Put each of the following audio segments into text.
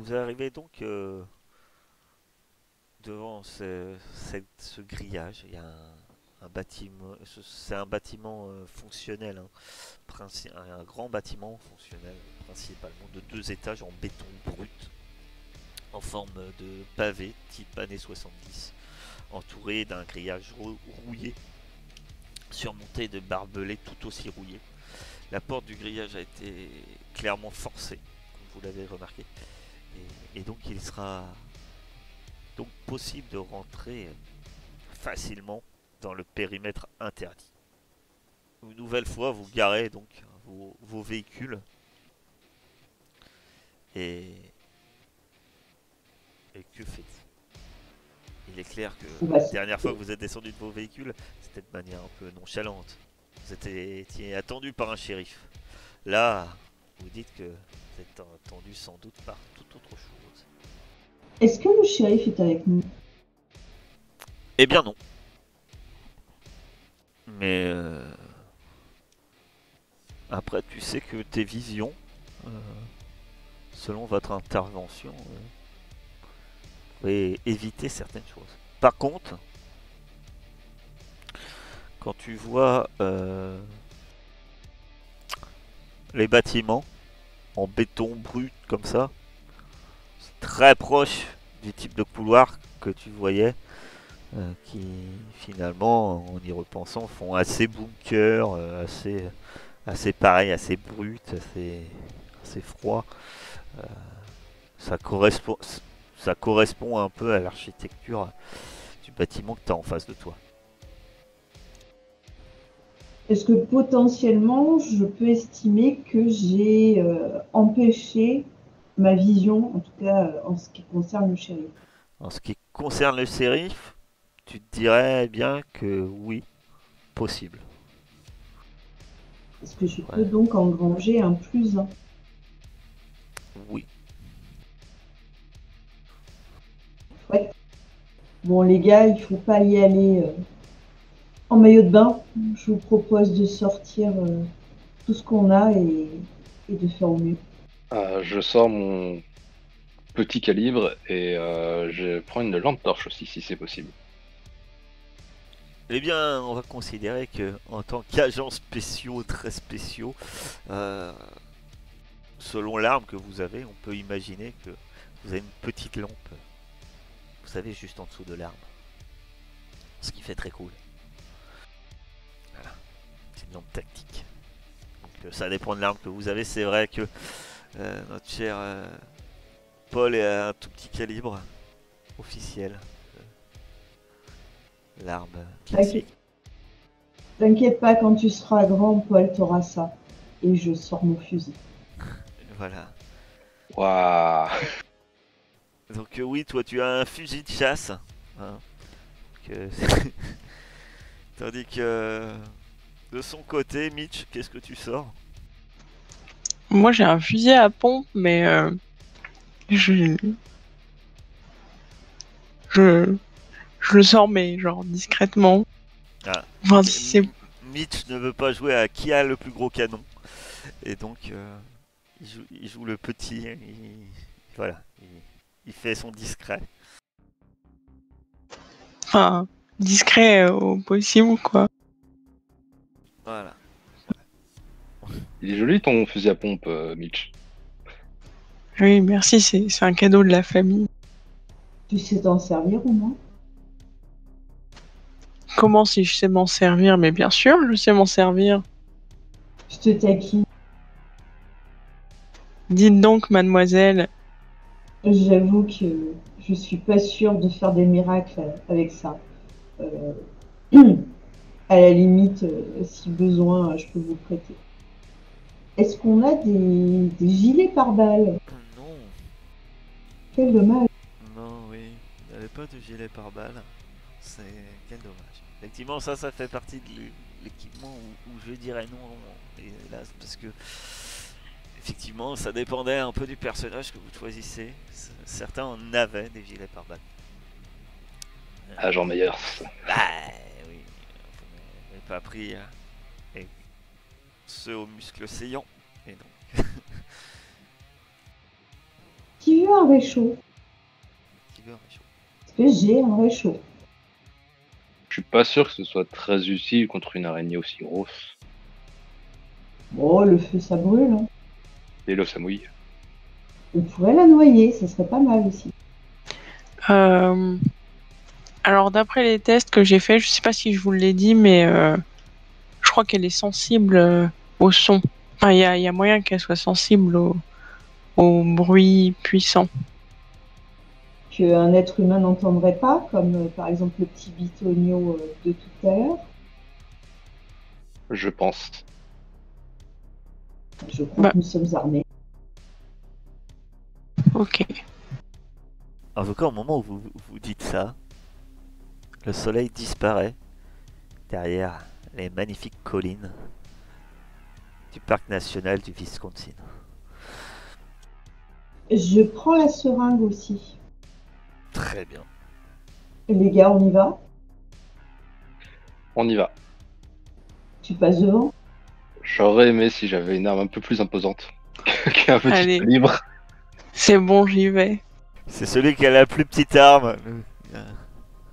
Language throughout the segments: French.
vous arrivez donc devant ce grillage. Il y a un bâtiment, c'est un bâtiment fonctionnel, hein, un grand bâtiment fonctionnel, principalement de 2 étages en béton brut, en forme de pavé, type années 70, entouré d'un grillage rouillé, surmonté de barbelés tout aussi rouillés. La porte du grillage a été clairement forcée, comme vous l'avez remarqué, et donc il sera donc possible de rentrer facilement dans le périmètre interdit. Une nouvelle fois, vous garez donc vos véhicules et, et que faites-vous? Il est clair que Bah, la dernière fois que vous êtes descendu de vos véhicules, c'était de manière un peu nonchalante. Vous étiez attendu par un shérif. Là, vous dites que vous êtes attendu sans doute par toute autre chose. est-ce que le shérif est avec nous? Eh bien non. Mais après, tu sais que tes visions, euh, selon votre intervention, pourraient éviter certaines choses. Par contre, quand tu vois les bâtiments en béton brut comme ça, c'est très proche du type de couloir que tu voyais, qui finalement, en y repensant, font assez bunker, assez pareil, assez brut, assez froid. Euh, ça correspond, ça correspond un peu à l'architecture du bâtiment que tu as en face de toi. Est-ce que potentiellement, je peux estimer que j'ai empêché ma vision, en tout cas en ce qui concerne le shérif? En ce qui concerne le shérif, tu te dirais bien que oui, possible. Est-ce que je peux Ouais, donc engranger un plus 1? oui. Ouais. Bon, les gars, il faut pas y aller en maillot de bain. Je vous propose de sortir tout ce qu'on a et de faire au mieux. Je sors mon petit calibre et je prends une lampe torche aussi si c'est possible. Eh bien, on va considérer que, en tant qu'agents spéciaux, très spéciaux, euh, selon l'arme que vous avez, on peut imaginer que vous avez une petite lampe, vous savez, juste en dessous de l'arme. Ce qui fait très cool. Voilà, c'est une lampe tactique. Donc, ça dépend de l'arme que vous avez. C'est vrai que notre cher Paul est à un tout petit calibre officiel. L'arme classique. T'inquiète pas, quand tu seras grand, Paul, t'auras ça. Et je sors mon fusil. Voilà. Waouh! Donc oui, toi tu as un fusil de chasse. Hein, que- Tandis que de son côté, Mitch, qu'est-ce que tu sors? Moi, j'ai un fusil à pompe, mais je, je, je le sors, mais genre discrètement. Ah, Enfin, si c'est... Mitch ne veut pas jouer à qui a le plus gros canon. Et donc, il joue le petit. Voilà, il fait son discret. Enfin, discret au possible, quoi. Voilà. Il est joli ton fusil à pompe, Mitch. Oui, merci, c'est un cadeau de la famille. Tu sais t'en servir au moins? Comment si je sais m'en servir? Mais bien sûr, je sais m'en servir. Je te taquine. Dites donc, mademoiselle. J'avoue que je suis pas sûre de faire des miracles avec ça. Euh, à la limite, si besoin, je peux vous prêter. Est-ce qu'on a des gilets pare-balles? Non, Quel dommage. non, oui. Il n'y avait pas de gilet pare-balles. C'est quel dommage. Effectivement, ça fait partie de l'équipement où je dirais non, hélas, parce que effectivement, ça dépendait un peu du personnage que vous choisissez. Certains en avaient des gilets pare-balles. Agent Meyers. Bah oui, on n'avait pas pris et ceux aux muscles saillants. Et donc, Qui veut veux un réchaud? Qui veut un réchaud? Est-ce que j'ai un réchaud? Je suis pas sûr que ce soit très utile contre une araignée aussi grosse. Bon, le feu, ça brûle. Hein. Et l'eau, ça mouille. On pourrait la noyer, ça serait pas mal aussi. Alors d'après les tests que j'ai faits, je sais pas si je vous l'ai dit, mais je crois qu'elle est sensible au son. Enfin, il y a moyen qu'elle soit sensible au bruit puissant. Qu'un être humain n'entendrait pas, comme par exemple le petit bitonio de tout à l'heure. Je pense. Je crois Bah. que nous sommes armés. Ok. En tout cas, au moment où vous dites ça, le soleil disparaît derrière les magnifiques collines du parc national du Wisconsin. Je prends la seringue aussi. Très bien. Les gars, on y va? On y va. Tu passes devant? J'aurais aimé si j'avais une arme un peu plus imposante qu'un petit Allez. calibre. C'est bon, j'y vais. C'est celui qui a la plus petite arme.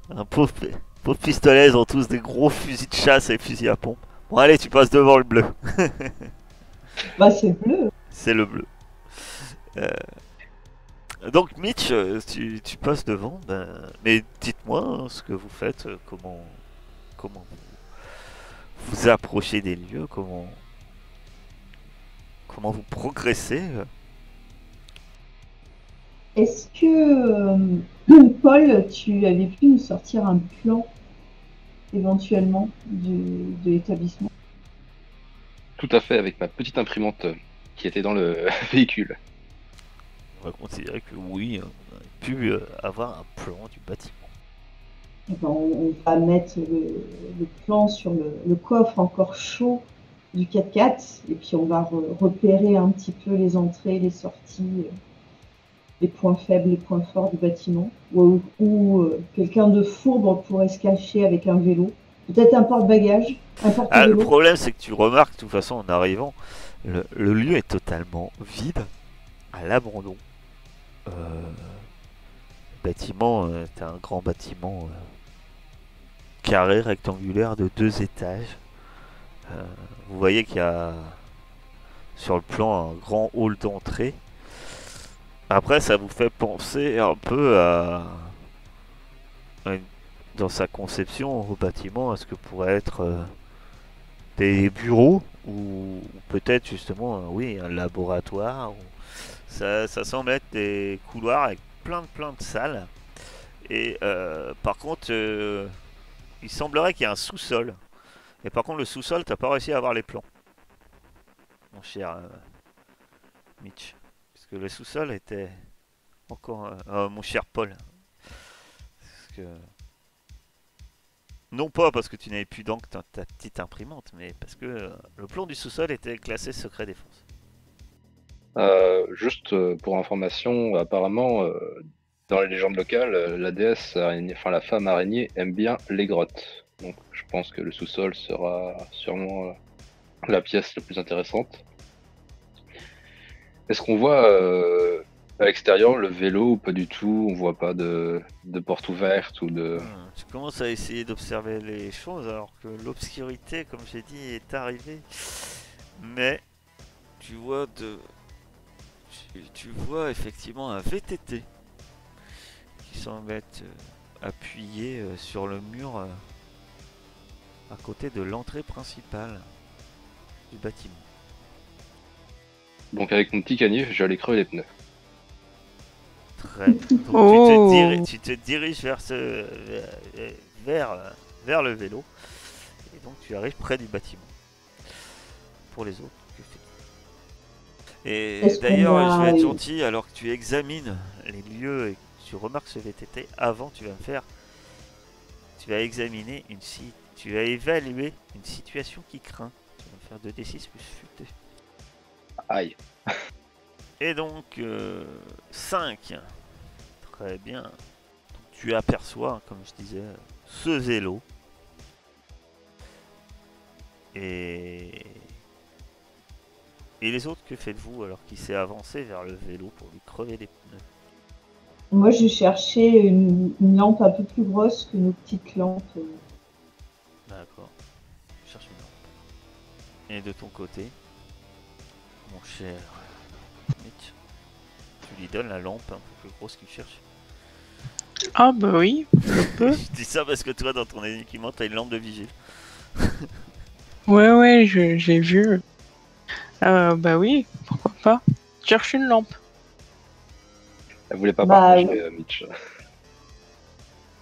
Un pauvre pistolet, ils ont tous des gros fusils de chasse et fusils à pompe. Bon allez, tu passes devant le bleu. Bah, c'est bleu. C'est le bleu. Donc Mitch, tu passes devant, mais dites-moi hein, ce que vous faites, comment vous approchez des lieux, comment vous progressez. Est-ce que, Paul, tu avais pu nous sortir un plan éventuellement de l'établissement? Tout à fait, avec ma petite imprimante qui était dans le véhicule. On va considérer que oui, on a pu avoir un plan du bâtiment. Eh ben, on va mettre le plan sur le coffre encore chaud du 4x4 et puis on va repérer un petit peu les entrées, les sorties, les points faibles, les points forts du bâtiment. Où quelqu'un de fourbe pourrait se cacher avec un vélo. Peut-être un porte-bagages, un Le porte-vélo. problème, c'est que tu remarques, de toute façon, en arrivant, le lieu est totalement vide, à l'abandon. Le bâtiment, c'est un grand bâtiment carré, rectangulaire de 2 étages. Vous voyez qu'il y a sur le plan un grand hall d'entrée. Après, ça vous fait penser un peu dans sa conception au bâtiment, à ce que pourrait être des bureaux ou peut-être justement, oui, un laboratoire. Ça semble être des couloirs avec plein de salles. Et par contre, il semblerait qu'il y ait un sous-sol. Et par contre, le sous-sol, t'as pas réussi à avoir les plans, mon cher Mitch. Parce que le sous-sol était encore. Mon cher Paul. Parce que. Non pas parce que tu n'avais plus d'encre dans ta petite imprimante, mais parce que le plan du sous-sol était classé secret défense. Juste pour information, apparemment, dans les légendes locales, la déesse araignée, enfin la femme araignée aime bien les grottes. Donc je pense que le sous-sol sera sûrement la pièce la plus intéressante. Est-ce qu'on voit à l'extérieur le vélo ou pas du tout? On voit pas de porte ouverte ou de... Tu commences à essayer d'observer les choses alors que l'obscurité, comme j'ai dit, est arrivée. Mais tu vois tu vois effectivement un VTT qui semble être appuyé sur le mur à côté de l'entrée principale du bâtiment. Donc avec mon petit canif, j'allais crever les pneus. Très bien. Donc Oh. tu te diriges vers le vélo et donc tu arrives près du bâtiment. Pour les autres, que fais-tu? Et Est-ce qu'on d'ailleurs, je vais a être une- gentil alors que tu examines les lieux et que tu remarques ce VTT. Avant, tu vas examiner tu vas évaluer une situation qui craint. Tu vas me faire 2d6 plus futé. Aïe. Et donc 5. Très bien. Donc, tu aperçois, comme je disais, ce vélo. Et les autres, que faites-vous alors qu'il s'est avancé vers le vélo pour lui crever les pneus? Moi, je cherchais une lampe un peu plus grosse que nos petites lampes. D'accord. Je cherche une lampe. Et de ton côté, mon cher Mitch, tu lui donnes la lampe un peu plus grosse qu'il cherche. Ah bah oui, je peux. Je dis ça parce que toi, dans ton équipement, t'as une lampe de vigile. Ouais, j'ai vu. Bah oui, pourquoi pas. Je cherche une lampe. Elle voulait pas Bah, partager, Mitch.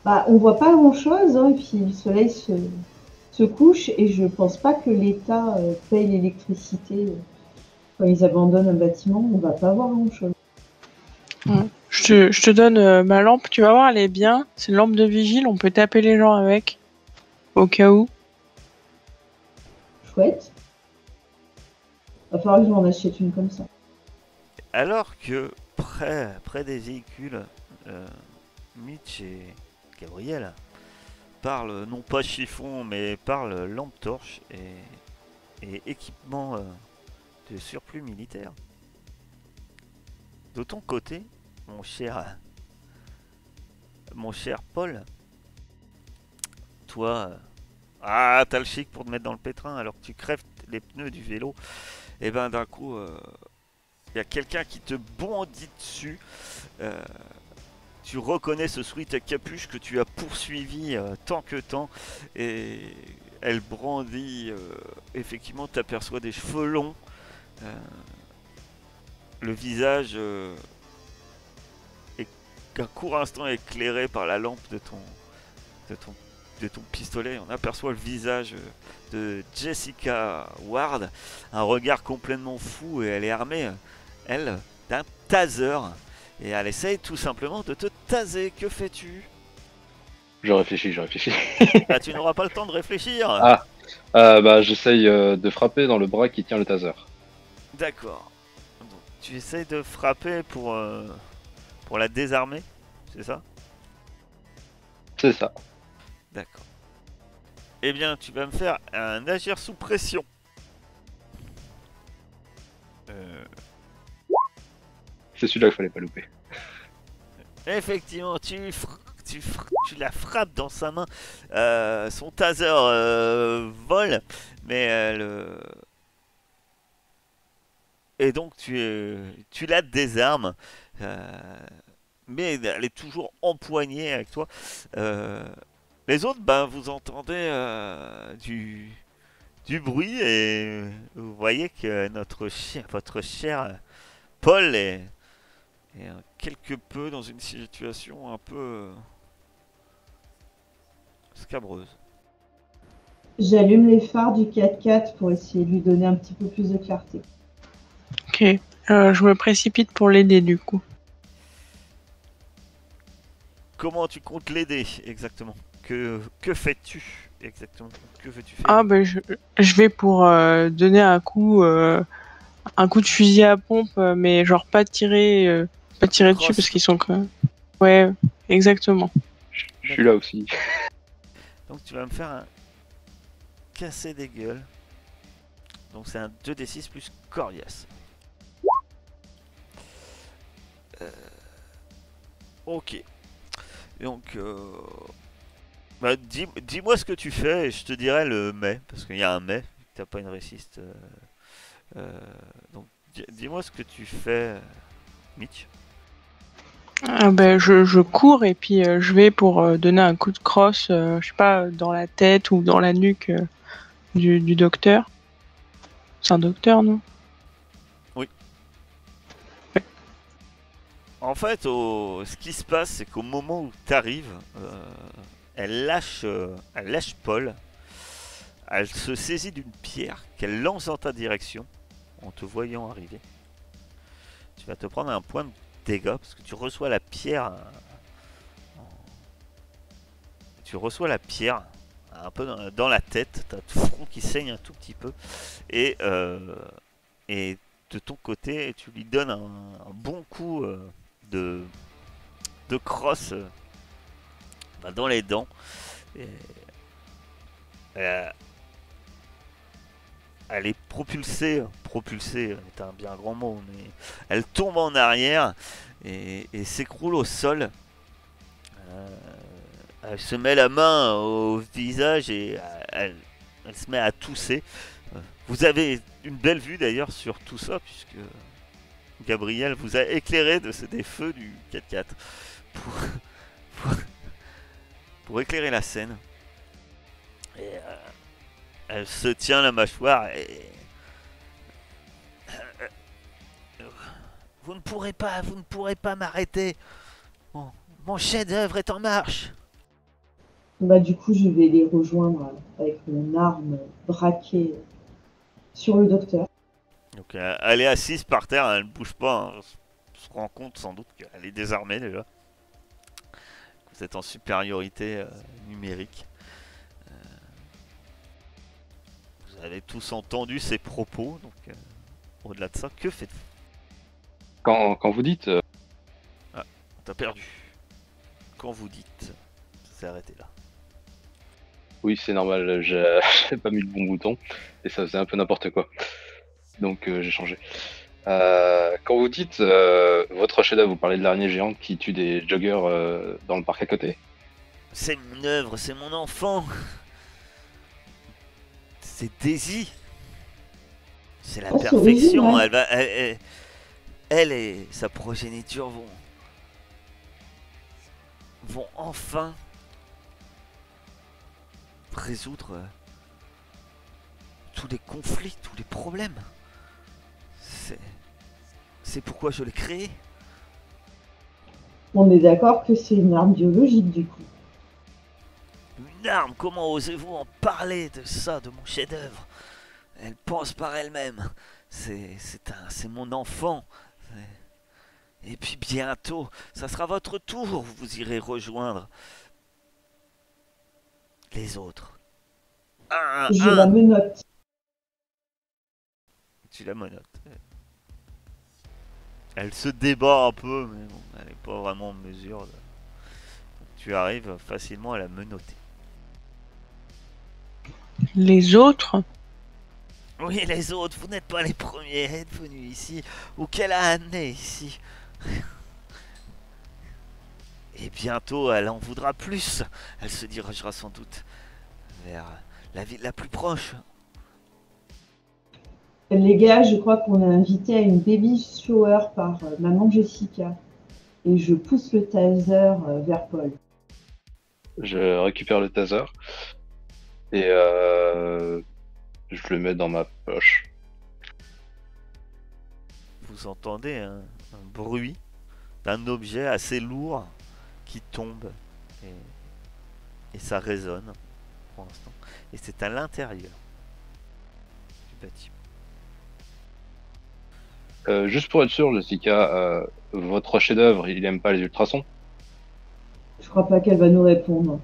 Bah, on voit pas grand-chose, hein, et puis le soleil se couche, et je pense pas que l'État paye l'électricité quand ils abandonnent un bâtiment. On va pas voir grand-chose. Ouais. Je te donne ma lampe, tu vas voir, elle est bien. C'est une lampe de vigile, on peut taper les gens avec. Au cas où. Chouette. Va falloir que je m'en achète une comme ça. Alors que près des véhicules, Mitch et Gabriel parlent non pas chiffon mais parlent lampe torche et équipement de surplus militaire. De ton côté, mon cher Paul, toi, t'as le chic pour te mettre dans le pétrin alors que tu crèves les pneus du vélo. Et ben d'un coup, il y a quelqu'un qui te bondit dessus. Euh, Tu reconnais ce sweat à capuche que tu as poursuivi tant que temps et elle brandit, effectivement tu aperçois des cheveux longs, euh, le visage est qu'un court instant éclairé par la lampe de ton, de ton pistolet. On aperçoit le visage de Jessica Ward, un regard complètement fou et elle est armée, elle, d'un taser. Et elle essaye tout simplement de te taser. Que fais-tu? Je réfléchis. Ah, tu n'auras pas le temps de réfléchir. Bah j'essaye de frapper dans le bras qui tient le taser. D'accord. Donc, tu essayes de frapper pour la désarmer, c'est ça? C'est ça. D'accord. Eh bien, tu vas me faire un agir sous pression. C'est celui-là qu'il fallait pas louper. Effectivement, tu la frappes dans sa main. Son taser vole, mais et donc tu la désarmes. Mais elle est toujours empoignée avec toi. Euh, les autres, ben, vous entendez du bruit et vous voyez que votre cher Paul est quelque peu dans une situation un peu scabreuse. J'allume les phares du 4x4 pour essayer de lui donner un petit peu plus de clarté. Ok. Je me précipite pour l'aider du coup. Comment tu comptes l'aider exactement? Que fais-tu exactement? Que veux-tu faire? Ah bah je vais pour donner un coup de fusil à pompe, mais genre pas tirer dessus Cross. parce qu'ils sont quand même. Ouais, exactement. Je suis là aussi. Donc tu vas me faire un casser des gueules. Donc c'est un 2d6 plus coriace. Ok. Donc bah, dis-moi ce que tu fais et je te dirai le mais. Parce qu'il y a un mais. T'as pas une résiste. Donc dis-moi ce que tu fais, Mitch. Ah bah, je cours et puis je vais pour donner un coup de crosse, je sais pas, dans la tête ou dans la nuque du docteur. C'est un docteur, non? Oui. Ouais. En fait, ce qui se passe, c'est qu'au moment où tu arrives, elle lâche Paul. Elle se saisit d'une pierre qu'elle lance dans ta direction en te voyant arriver. Tu vas te prendre un point de dégâts parce que tu reçois la pierre. Tu reçois la pierre un peu dans la tête. T'as le front qui saigne un tout petit peu. Et de ton côté, tu lui donnes un bon coup de crosse dans les dents. Et, euh, elle est propulsée est un bien grand mot, mais elle tombe en arrière et s'écroule au sol. Elle se met la main au visage et elle se met à tousser. Vous avez une belle vue d'ailleurs sur tout ça, puisque Gabriel vous a éclairé des feux du 4x4 pour, pour, pour éclairer la scène. Et elle se tient la mâchoire et... Vous ne pourrez pas m'arrêter. Mon chef-d'œuvre est en marche. Bah, du coup, je vais les rejoindre avec mon arme braquée sur le docteur. Donc elle est assise par terre, elle ne bouge pas. Hein. On se rend compte sans doute qu'elle est désarmée déjà. Vous êtes en supériorité numérique. Vous avez tous entendu ses propos. Donc au-delà de ça, que faites-vous? Quand vous dites... T'as perdu. Quand vous dites, ça s'est arrêté là. Oui, c'est normal, j'ai pas mis le bon bouton et ça faisait un peu n'importe quoi. Donc j'ai changé. Quand vous dites votre chef-d'œuvre, vous parlez de l'araignée géante qui tue des joggers dans le parc à côté? C'est mon œuvre, c'est mon enfant. C'est Daisy. C'est la c'est perfection. original. Elle et sa progéniture vont enfin résoudre tous les conflits, tous les problèmes. C'est pourquoi je l'ai créé. On est d'accord que c'est une arme biologique, du coup. Une arme, comment osez-vous en parler de ça, de mon chef-d'œuvre? Elle pense par elle-même. C'est mon enfant. Et puis bientôt, ça sera votre tour. Vous irez rejoindre les autres. Je la menotte. Tu la menottes. Elle se débat un peu, mais bon, elle n'est pas vraiment en mesure. Tu arrives facilement à la menotter. Les autres? Oui, les autres, vous n'êtes pas les premiers à être venus ici, ou qu'elle a amené ici. Et bientôt, elle en voudra plus. Elle se dirigera sans doute vers la ville la plus proche. Les gars, je crois qu'on est invité à une baby shower par maman Jessica. Et je pousse le taser vers Paul. Je récupère le taser et je le mets dans ma poche. Vous entendez un bruit d'un objet assez lourd qui tombe et ça résonne pour l'instant. Et c'est à l'intérieur du bâtiment. Juste pour être sûr, Jessica, votre chef-d'œuvre, il aime pas les ultrasons? Je crois pas qu'elle va nous répondre.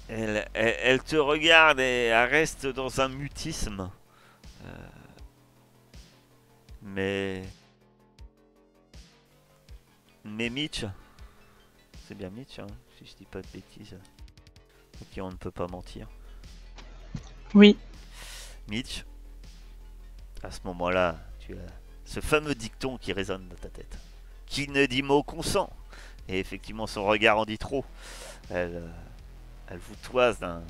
Elle te regarde et elle reste dans un mutisme. Mais Mitch, c'est bien Mitch, hein, si je dis pas de bêtises. Ok, on ne peut pas mentir. Oui. Mitch, à ce moment-là, tu as ce fameux dicton qui résonne dans ta tête. Qui ne dit mot consent. Et effectivement, son regard en dit trop. Elle vous toise d'un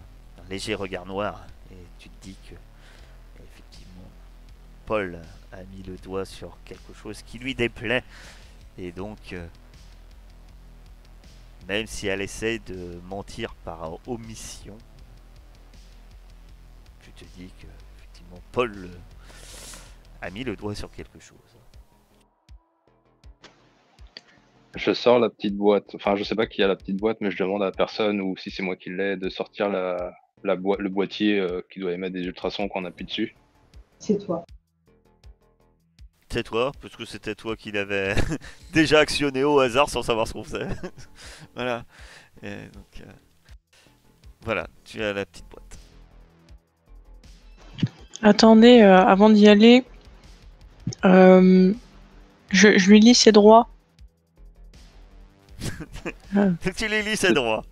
léger regard noir. Et tu te dis que, effectivement, Paul a mis le doigt sur quelque chose qui lui déplaît. Et donc, même si elle essaie de mentir par omission, tu te dis que, effectivement, Paul a mis le doigt sur quelque chose. Je sors la petite boîte. Enfin, je sais pas qui a la petite boîte, mais je demande à la personne, ou si c'est moi qui l'ai, de sortir le boîtier qui doit émettre des ultrasons qu'on appuie dessus. C'est toi. C'est toi, parce que c'était toi qui l'avais déjà actionné au hasard sans savoir ce qu'on faisait. Voilà. Et donc, voilà, tu as la petite boîte. Attendez, avant d'y aller, je lui lis ses droits. Tu les lis, c'est droit.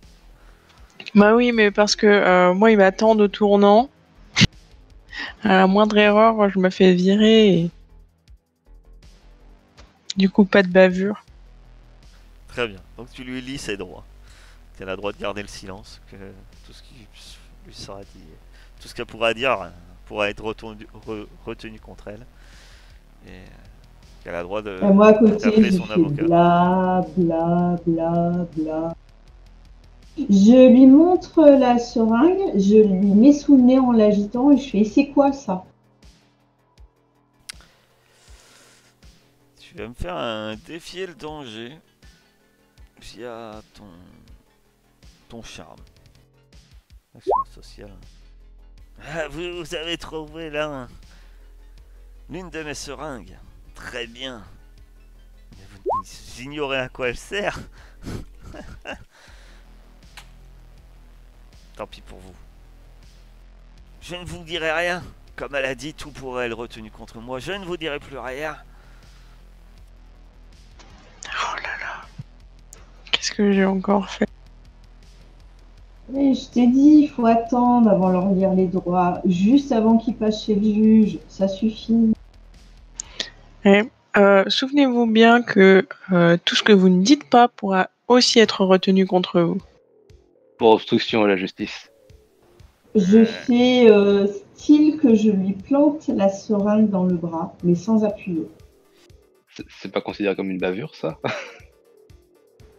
Bah oui, mais parce que moi, il m'attend au tournant. À la moindre erreur, je me fais virer et du coup, pas de bavure. Très bien. Donc tu lui lis ses droits. Elle a le droit de garder le silence, que tout ce qui lui sera dit, tout ce qu'elle pourra dire pourra être retenu contre elle. Et qu'elle a le droit Et moi, à côté, d'appeler je son fais avocat. bla, bla, bla, bla. Je lui montre la seringue, je lui mets sous le nez en l'agitant et je fais, c'est quoi ça? Tu vas me faire un défier le danger via ton charme. Action sociale. Ah, vous avez trouvé là l'une de mes seringues. Très bien. Mais vous ignorez à quoi elle sert. Tant pis pour vous. Je ne vous dirai rien. Comme elle a dit, tout pourrait être retenu contre moi. Je ne vous dirai plus rien. Oh là là. Qu'est-ce que j'ai encore fait? Mais je t'ai dit, il faut attendre avant de leur lire les droits, juste avant qu'ils passent chez le juge. Ça suffit. Et, souvenez-vous bien que tout ce que vous ne dites pas pourra aussi être retenu contre vous. Pour obstruction à la justice. Je fais style que je lui plante la seringue dans le bras, mais sans appuyer. C'est pas considéré comme une bavure, ça?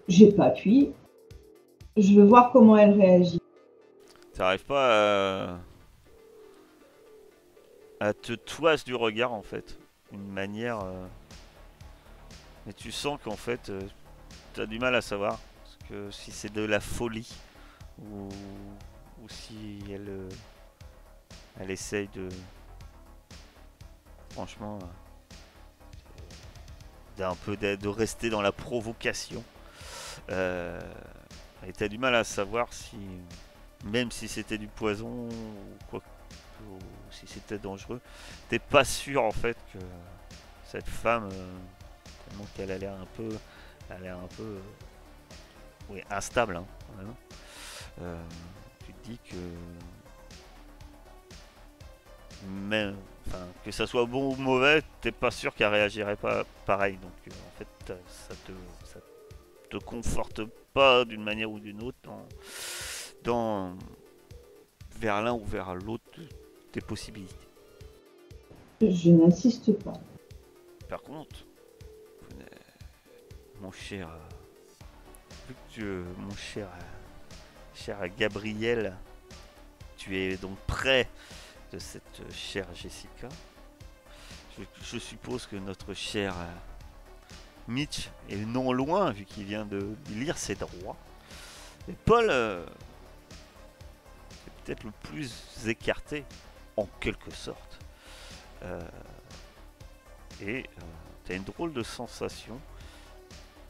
J'ai pas appuyé. Je veux voir comment elle réagit. T'arrives pas à te toise du regard en fait. Une manière. Mais tu sens qu'en fait, t'as du mal à savoir. Parce que si c'est de la folie ou si elle essaye de. Franchement. De rester dans la provocation. Et t'as du mal à savoir si. Même si c'était du poison ou quoi. Ou si c'était dangereux. T'es pas sûr en fait que cette femme. Tellement qu'elle a l'air un peu. Oui, instable. Hein, vraiment. Tu te dis que. Même, enfin, que ça soit bon ou mauvais, t'es pas sûr qu'elle réagirait pas pareil. Donc en fait, ça te conforte pas d'une manière ou d'une autre dans vers l'un ou vers l'autre des possibilités. Je n'insiste pas. Par contre, mon cher, cher Gabriel, tu es donc près de cette chère Jessica. Je suppose que notre cher Mitch est non loin vu qu'il vient de lire ses droits. Et Paul est peut-être le plus écarté en quelque sorte. Et tu as une drôle de sensation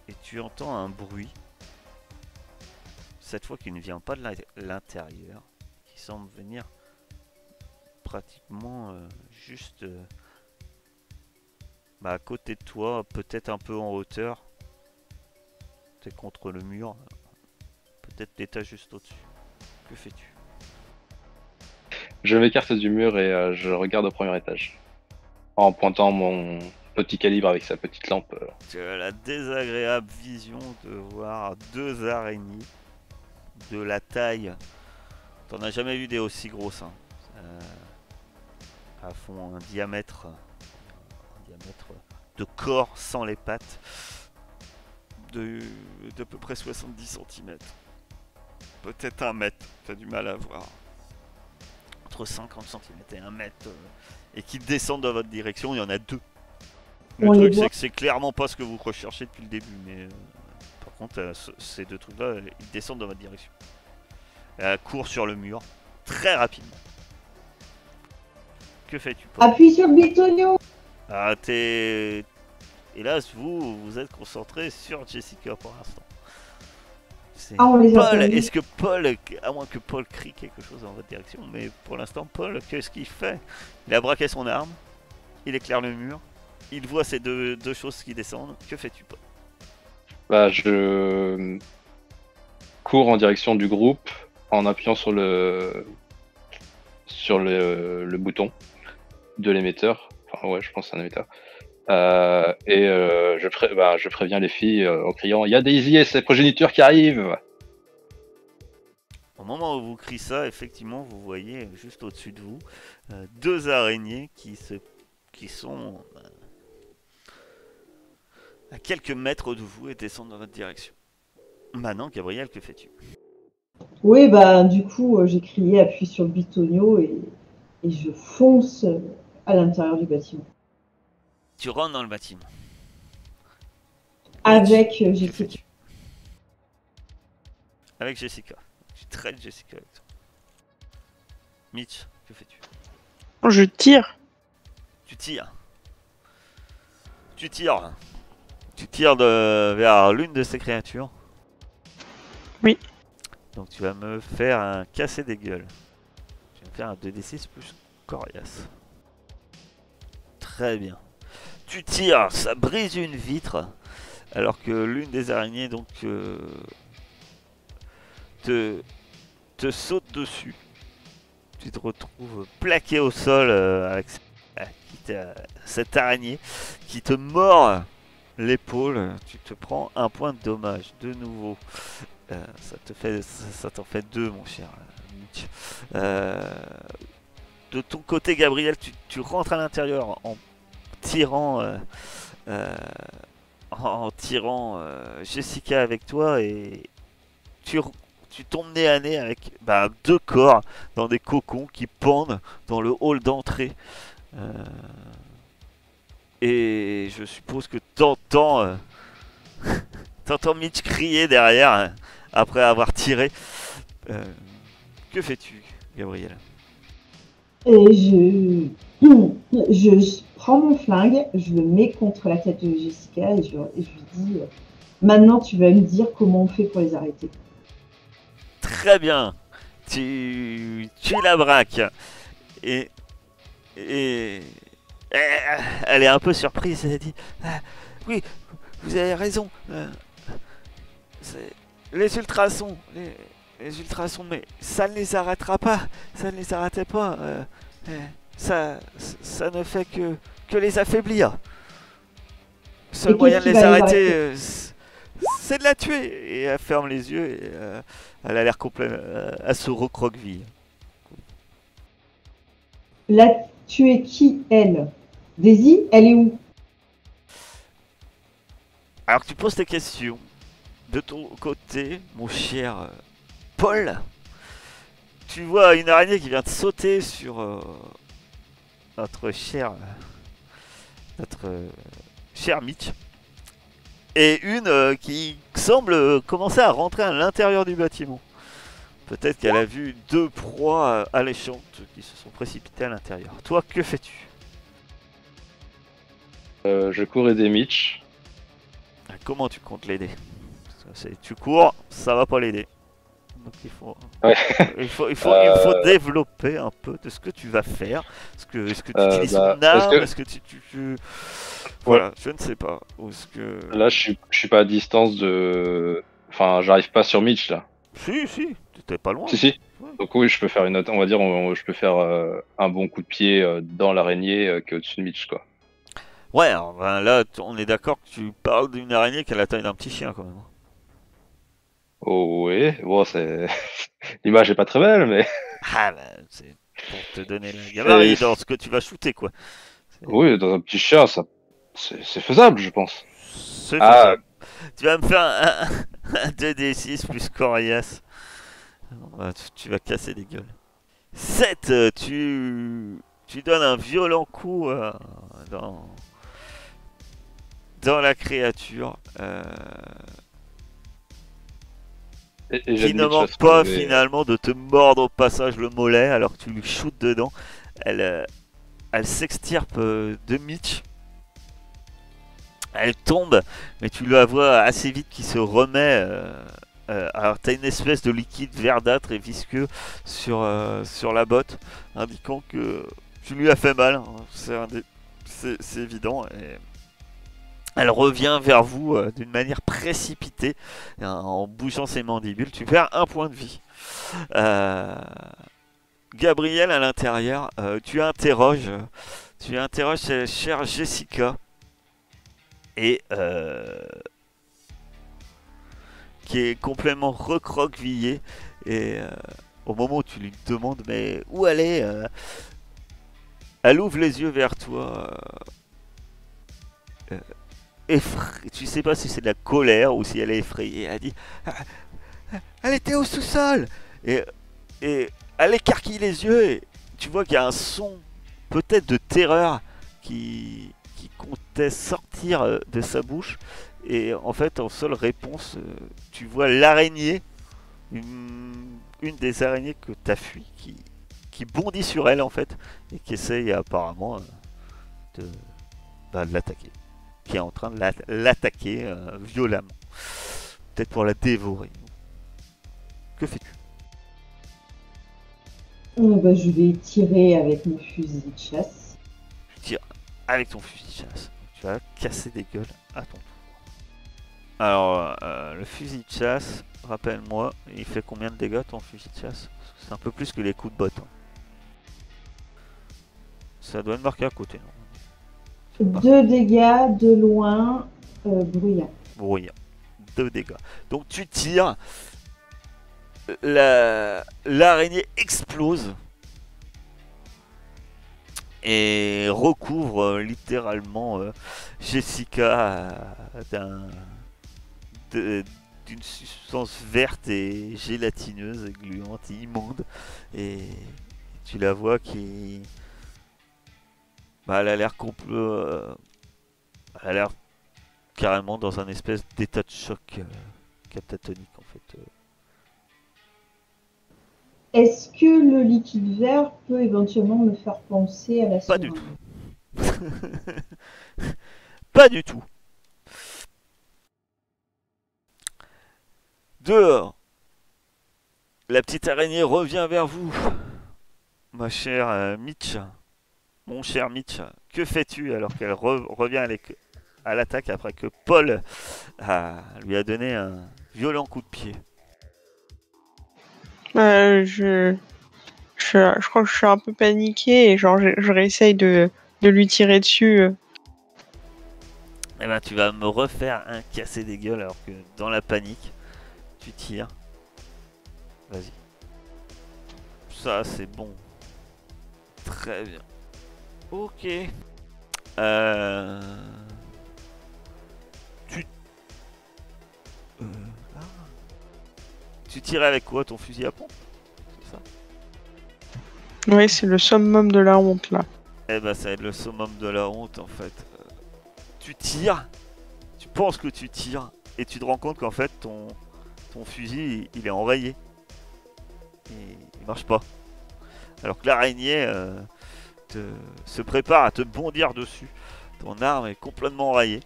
et tu entends un bruit. Cette fois qui ne vient pas de l'intérieur, qui semble venir pratiquement juste à côté de toi, peut-être un peu en hauteur. T'es contre le mur, peut-être l'étage juste au-dessus. Que fais-tu? Je m'écarte du mur et je regarde au premier étage. En pointant mon petit calibre avec sa petite lampe. Tu as la désagréable vision de voir deux araignées de la taille. T'en as jamais vu des aussi grosses. Hein. À fond un diamètre de corps sans les pattes de peu près 70 cm. Peut-être 1 mètre, t'as du mal à voir. Entre 50 cm et 1 mètre. Et qui descendent dans votre direction, il y en a deux. Le truc c'est que c'est clairement pas ce que vous recherchez depuis le début, mais par contre ces deux trucs là, ils descendent dans votre direction. Elle court sur le mur, très rapidement. Que fais-tu, Paul? Appuie sur le bitonio. Ah, hélas, vous êtes concentré sur Jessica pour l'instant. On les a Paul, perdus. est-ce que Paul, à moins que Paul crie quelque chose dans votre direction, mais pour l'instant, Paul, qu'est-ce qu'il fait? Il a braqué son arme, il éclaire le mur, il voit ces deux choses qui descendent. Que fais-tu, Paul? Bah, je cours en direction du groupe en appuyant sur sur le bouton de l'émetteur. Enfin, ouais, je pense que c'est un émetteur. Je préviens les filles en criant « Il y a Daisy et ses progénitures qui arrivent !» Au moment où vous criez ça, effectivement, vous voyez juste au-dessus de vous 2 araignées qui sont à quelques mètres de vous et descendent dans votre direction. Maintenant, Gabriel, que fais-tu? Oui, bah du coup, j'ai crié appuie sur le bitonio et je fonce à l'intérieur du bâtiment. Tu rentres dans le bâtiment. Avec Que Jessica. fais-tu? Avec Jessica. Tu traites Jessica avec toi. Mitch, que fais-tu? Je tire. Tu tires. Tu tires. Tu tires vers l'une de ces créatures. Oui. Donc tu vas me faire un casser des gueules. Tu vas me faire un 2d6 plus coriace. Très bien. Tu tires, ça brise une vitre. Alors que l'une des araignées donc te saute dessus. Tu te retrouves plaqué au sol avec cette araignée qui te mord l'épaule. Tu te prends un point de dommage de nouveau. Ça t'en fait 2, mon cher Mitch. De ton côté, Gabriel, tu rentres à l'intérieur en tirant Jessica avec toi et tu tombes nez à nez avec 2 corps dans des cocons qui pendent dans le hall d'entrée. Et je suppose que t'entends Mitch crier derrière après avoir tiré. Que fais-tu, Gabriel? Et je prends mon flingue, je le mets contre la tête de Jessica et je lui dis maintenant tu vas me dire comment on fait pour les arrêter. Très bien. Tu la braques. Et elle est un peu surprise. Elle dit oui, vous avez raison. Les ultrasons. Les ultrasons, mais ça ne les arrêtera pas. Ça ne les arrêtait pas. Ça ne fait que les affaiblir. Le seul moyen de les arrêter, c'est de la tuer. Et elle ferme les yeux et elle a l'air complètement à se recroqueviller. La tuer qui, elle? Daisy, elle est où? Alors que tu poses tes questions, de ton côté, mon cher Paul, tu vois une araignée qui vient de sauter sur notre cher Mitch. Et une qui semble commencer à rentrer à l'intérieur du bâtiment. Peut-être qu'elle a vu 2 proies alléchantes qui se sont précipitées à l'intérieur. Toi, que fais-tu? Je cours aider Mitch. Comment tu comptes l'aider? Tu cours, ça va pas l'aider. Donc il faut développer un peu de ce que tu vas faire. Est-ce que tu utilises une arme? Est-ce que tu... Voilà, je ne sais pas. Là, je suis pas à distance de... Enfin, j'arrive pas sur Mitch, là. Si, t'étais pas loin. Si. Ouais. Donc oui, je peux faire on va dire, je peux faire un bon coup de pied dans l'araignée qui est au-dessus de Mitch, quoi. Ouais, alors, là, on est d'accord que tu parles d'une araignée qui a la taille d'un petit chien, quand même. Oh oui, bon, l'image est pas très belle, mais... Ah bah, c'est pour te donner la gabarit dans ce que tu vas shooter, quoi. Oui, dans un petit chien, c'est faisable, je pense. C'est faisable. Tu vas me faire un 2d6 plus coriace. Tu vas casser des gueules. 7, tu donnes un violent coup dans la créature. Qui ne manque pas finalement de te mordre au passage le mollet alors que tu lui shootes dedans. Elle s'extirpe de Mitch. Elle tombe, mais tu la vois assez vite qui se remet. Alors t'as une espèce de liquide verdâtre et visqueux sur la botte, indiquant que tu lui as fait mal. Hein. C'est évident. Et elle revient vers vous d'une manière précipitée, en bougeant ses mandibules. Tu perds un point de vie. Gabriel à l'intérieur, tu interroges chère Jessica et qui est complètement recroquevillée et au moment où tu lui demandes mais où elle est, elle ouvre les yeux vers toi. Tu sais pas si c'est de la colère ou si elle est effrayée. Elle dit elle était au sous-sol et elle écarquille les yeux et tu vois qu'il y a un son peut-être de terreur qui comptait sortir de sa bouche et en fait en seule réponse tu vois l'araignée, une des araignées que tu as fui qui bondit sur elle en fait et qui essaye apparemment de, de l'attaquer, qui est en train de l'attaquer violemment, peut-être pour la dévorer. Que fais-tu? Bah, je vais tirer avec mon fusil de chasse. Tu tires avec ton fusil de chasse. Tu vas casser des gueules à ton tour. Alors, le fusil de chasse, rappelle-moi, il fait combien de dégâts ton fusil de chasse? C'est un peu plus que les coups de botte. Hein. Ça doit être marqué à côté, non? 2 dégâts de loin, bruyant. Bruyant. 2 dégâts. Donc tu tires, l'araignée explose et recouvre littéralement Jessica d'une substance verte et gélatineuse, gluante, immonde. Et tu la vois qui... Bah, elle a l'air elle a l'air carrément dans un espèce d'état de choc catatonique en fait. Est-ce que le liquide vert peut éventuellement me faire penser à la Pas du seringue? tout. Pas du tout. Dehors, la petite araignée revient vers vous. Ma chère Mitch, mon cher Mitch, que fais-tu alors qu'elle revient à l'attaque après que Paul lui a donné un violent coup de pied? Je crois que je suis un peu paniquée et genre je réessaye de lui tirer dessus. Eh ben, tu vas me refaire un casser des gueules alors que dans la panique, tu tires. Vas-y. Ça, c'est bon. Très bien. Ok. Euh... Tu... Euh... ah. Tu tirais avec quoi? Ton fusil à pompe? C'est ça? Oui, c'est le summum de la honte là. Eh ben, ça va être le summum de la honte en fait. Tu tires, tu penses que tu tires, et tu te rends compte qu'en fait ton fusil il est enrayé. Il marche pas. Alors que l'araignée se prépare à te bondir dessus. Ton arme est complètement enrayée.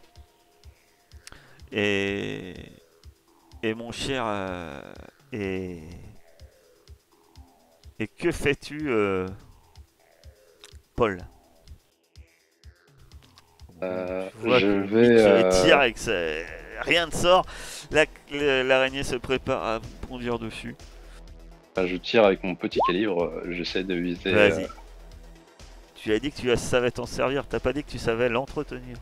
Et mon cher... et que fais-tu, Paul? Tu vois Je que vais. Mitch tire et que rien ne sort. L'araignée se prépare à vous bondir dessus. Je tire avec mon petit calibre. J'essaie de viser. Vas-y. Tu as dit que tu savais t'en servir, t'as pas dit que tu savais l'entretenir.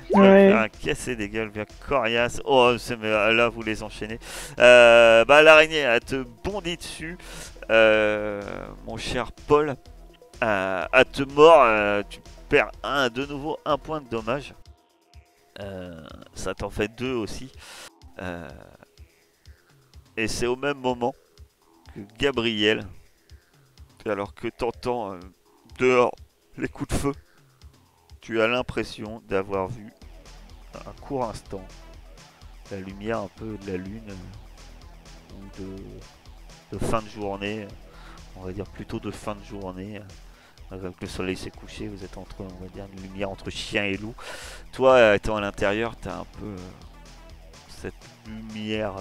Tu vas me faire un casser des gueules bien coriace. Oh, mais là vous les enchaînez. Bah l'araignée elle te bondit dessus, mon cher Paul. À te mord, tu perds de nouveau un point de dommage. Ça t'en fait 2 aussi. Et c'est au même moment que Gabriel, alors que t'entends dehors les coups de feu, tu as l'impression d'avoir vu un court instant la lumière un peu de la lune ou de fin de journée, on va dire plutôt de fin de journée. Avec le soleil s'est couché, vous êtes entre, on va dire, une lumière entre chien et loup. Toi, étant à l'intérieur, t'as un peu cette lumière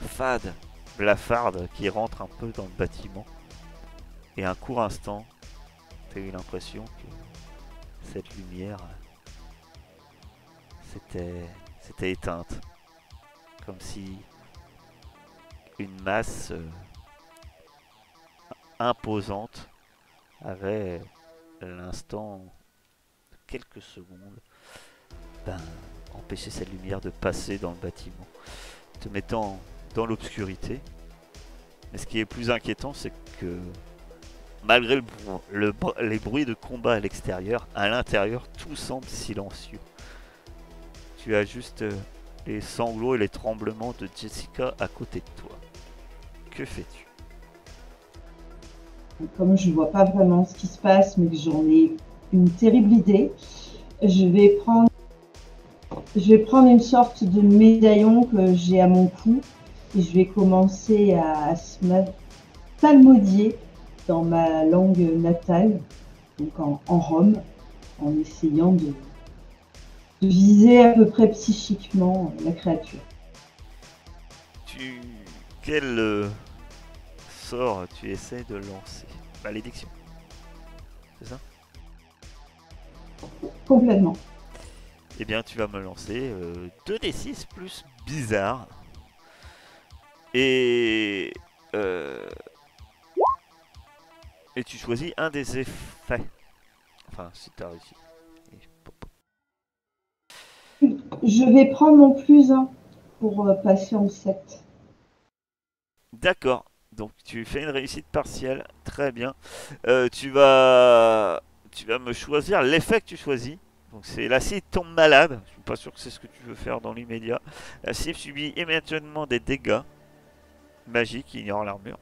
fade, blafarde, qui rentre un peu dans le bâtiment. Et un court instant, t'as eu l'impression que cette lumière s'était éteinte. Comme si une masse imposante avait l'instant de quelques secondes empêché cette lumière de passer dans le bâtiment, te mettant dans l'obscurité. Mais ce qui est plus inquiétant, c'est que malgré les bruits de combat à l'extérieur, à l'intérieur, tout semble silencieux. Tu as juste les sanglots et les tremblements de Jessica à côté de toi. Que fais-tu? Comme je ne vois pas vraiment ce qui se passe, mais que j'en ai une terrible idée, je vais prendre une sorte de médaillon que j'ai à mon cou et je vais commencer à psalmodier dans ma langue natale, donc en rome, en essayant de viser à peu près psychiquement la créature. Quel sort tu essaies de lancer? Malédiction. C'est ça? Complètement. Eh bien, tu vas me lancer 2d6 plus bizarre. Et tu choisis un des effets. Enfin, si tu as réussi. Je vais prendre mon plus 1 pour passer en 7. D'accord. Donc tu fais une réussite partielle. Très bien. Tu vas me choisir l'effet que tu choisis. Donc c'est la cible tombe malade. Je suis pas sûr que c'est ce que tu veux faire dans l'immédiat. La cible subit immédiatement des dégâts magiques qui ignorent l'armure.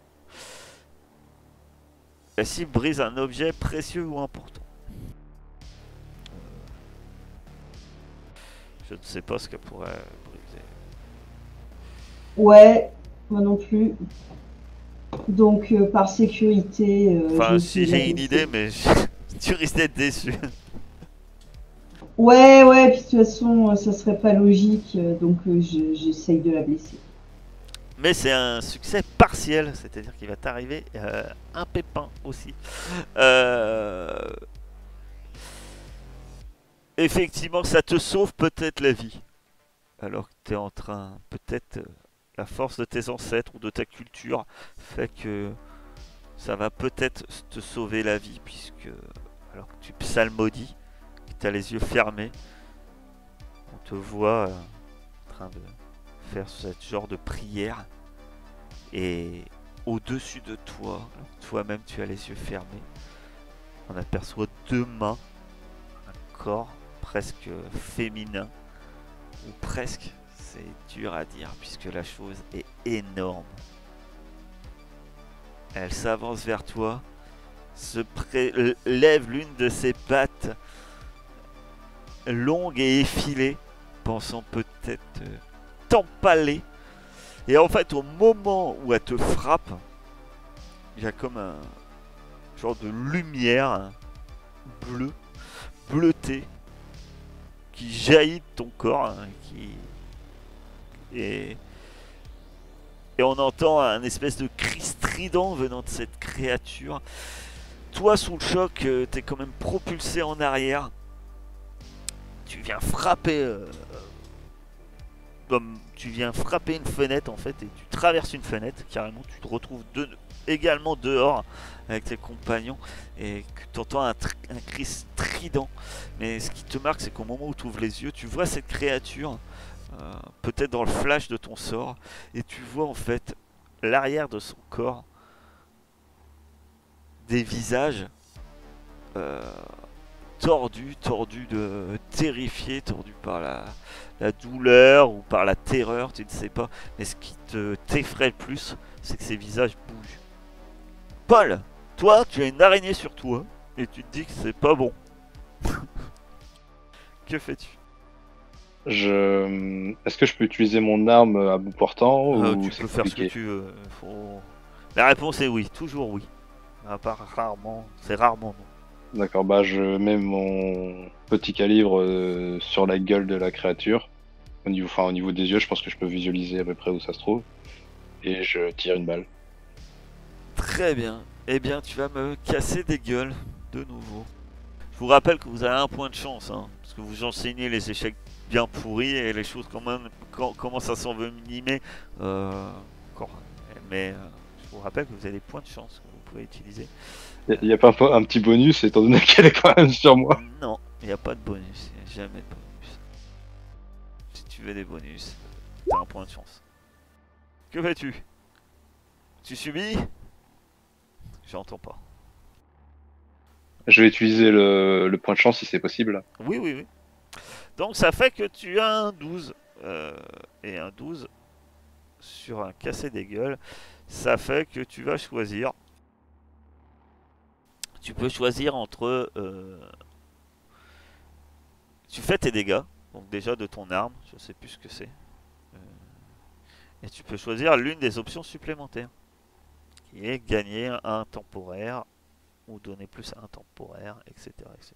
La cible brise un objet précieux ou important. Je ne sais pas ce qu'elle pourrait briser. Ouais, moi non plus. Donc par sécurité. Enfin, si j'ai une idée, mais tu risques d'être déçu. Ouais, puis de toute façon, ça serait pas logique, donc j'essaye de la blesser. Mais c'est un succès partiel, c'est-à-dire qu'il va t'arriver un pépin aussi. Effectivement, ça te sauve peut-être la vie. Alors que tu es en train, peut-être la force de tes ancêtres ou de ta culture fait que ça va peut-être te sauver la vie, puisque alors que tu psalmodies, que tu as les yeux fermés, on te voit en train de faire ce genre de prière. Et au-dessus de toi, toi-même tu as les yeux fermés, on aperçoit deux mains, un corps presque féminin, ou presque, c'est dur à dire puisque la chose est énorme. Elle s'avance vers toi, lève l'une de ses pattes longues et effilées, pensant peut-être t'empaler. Et en fait, au moment où elle te frappe, il y a comme un genre de lumière bleutée, qui jaillit de ton corps, et on entend un espèce de cri strident venant de cette créature. Toi, sous le choc, t'es quand même propulsé en arrière. Tu viens frapper... tu viens frapper une fenêtre en fait, et tu traverses une fenêtre carrément, tu te retrouves également dehors avec tes compagnons et que tu entends un cri strident. Mais ce qui te marque, c'est qu'au moment où tu ouvres les yeux, tu vois cette créature peut-être dans le flash de ton sort, et tu vois en fait l'arrière de son corps, des visages tordus, terrifiés, tordus par la douleur ou par la terreur, tu ne sais pas. Mais ce qui t'effraie le plus, c'est que ces visages bougent. Paul, toi, tu as une araignée sur toi et tu te dis que c'est pas bon. Que fais-tu? Est-ce que je peux utiliser mon arme à bout portant ou tu peux faire ce que tu veux. La réponse est oui, toujours oui. À part rarement, c'est rarement non. D'accord, bah je mets mon petit calibre sur la gueule de la créature. Au niveau des yeux, je pense que je peux visualiser à peu près où ça se trouve. Et je tire une balle. Très bien. Eh bien, tu vas me casser des gueules de nouveau. Je vous rappelle que vous avez un point de chance, hein, parce que vous enseignez les échecs bien pourris et les choses quand même commencent à s'envenimer. Encore mais je vous rappelle que vous avez des points de chance que vous pouvez utiliser. Il n'y a pas un petit bonus étant donné qu'elle est quand même sur moi. Non, il n'y a pas de bonus, il n'y a jamais de bonus. Si tu veux des bonus, t'as un point de chance. Que fais-tu? Tu subis? J'entends pas. Je vais utiliser le point de chance si c'est possible. Oui, oui, oui. Donc ça fait que tu as un 12. Et un 12 sur un cassé des gueules. Ça fait que tu vas choisir. Tu peux choisir entre... tu fais tes dégâts. Donc déjà de ton arme. Je sais plus ce que c'est. Et tu peux choisir l'une des options supplémentaires. Qui est gagner un temporaire. Ou donner plus un temporaire, etc. etc.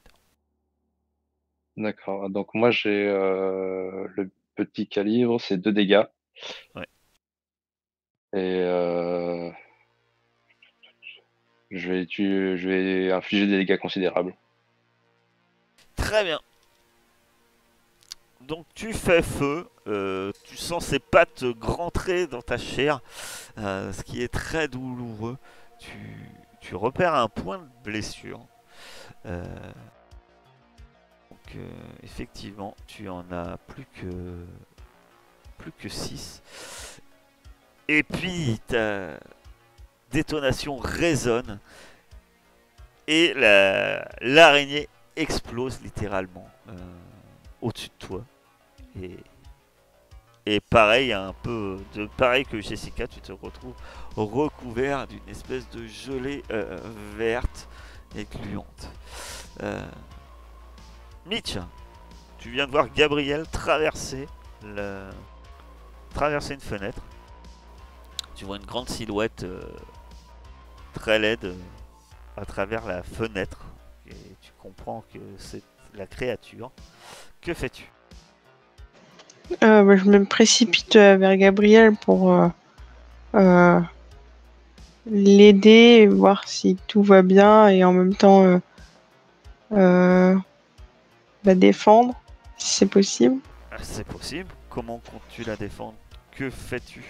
D'accord. Donc moi j'ai le petit calibre, c'est 2 dégâts. Ouais. Et je vais infliger des dégâts considérables. Très bien. Donc tu fais feu, tu sens ces pattes rentrer dans ta chair, ce qui est très douloureux. Tu repères un point de blessure. Donc effectivement, tu en as plus que 6. Et puis ta détonation résonne et l'araignée explose littéralement au-dessus de toi. Et pareil, pareil que Jessica, tu te retrouves recouvert d'une espèce de gelée verte et gluante. Mitch, tu viens de voir Gabriel traverser une fenêtre. Tu vois une grande silhouette très laide à travers la fenêtre. Et tu comprends que c'est la créature. Que fais-tu? Je me précipite vers Gabriel pour l'aider, voir si tout va bien et en même temps la défendre, si c'est possible. C'est possible. Comment comptes-tu la défendre? Que fais-tu?